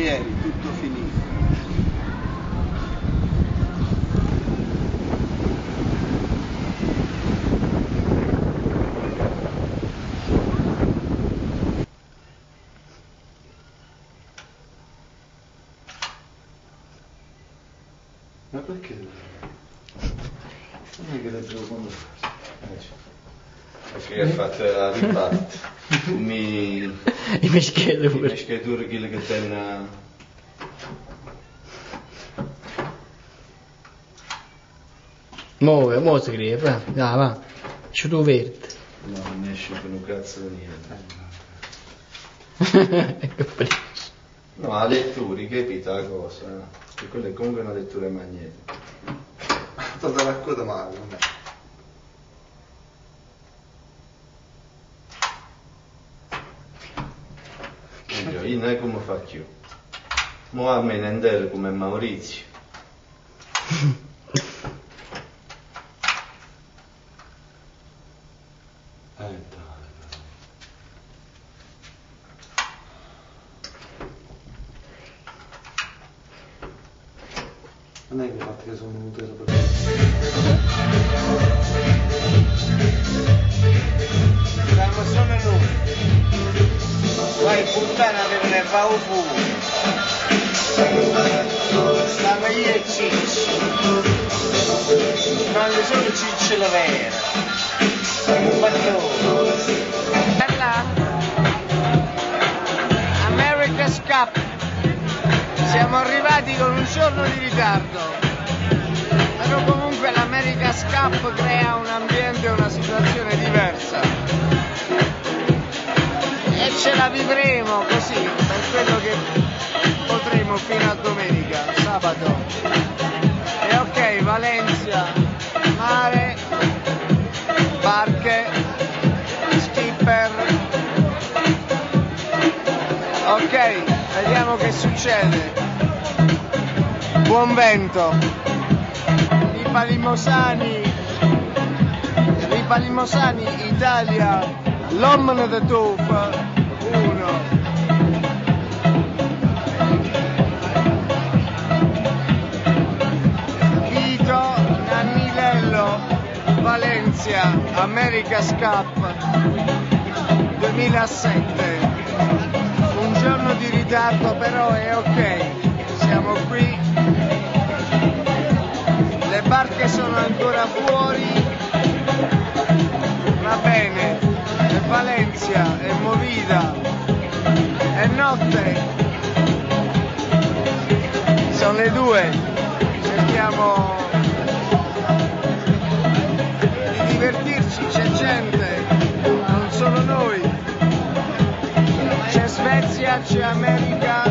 ieri, tutto finito. Ma perché? Non è che leggevo quando fa. Perché ha fatto la riparte. I mescheduri. Quelli che tengono. Mo si scrive, dai va. C'è tu verde. No, non esce con un cazzo di niente. Ecco preso. No, la lettura, capito la cosa? Che quella è comunque una lettura magnetica. Tutta la coda male, non è. Io non è come faccio. Mo a me ne come Maurizio. Dai. Non è che infatti che sono venute per siamo solo noi. Vai puttana per ne fa un pure. Stava io e Cicci. Non le sono Cicci la vera. Un battone. Bella. America's Cup. Siamo arrivati con un giorno di ritardo, però comunque l'America's Cup crea un ambiente e una situazione diversa e ce la vivremo così per quello che potremo fino a domenica, sabato. E ok, Valencia, mare, barche, skipper, ok, vediamo che succede. Buon vento. Ripa Limosani, Italia, l'Omne de Touf, 1. Vito Nannilello, Valencia, America's Cup 2007. Un giorno di ritardo però è ok, siamo qui, le barche sono ancora fuori, va bene, è Valencia, è movida, è notte, sono le 2, cerchiamo di divertirci, c'è gente, non solo noi. C'è Svezia, c'è America,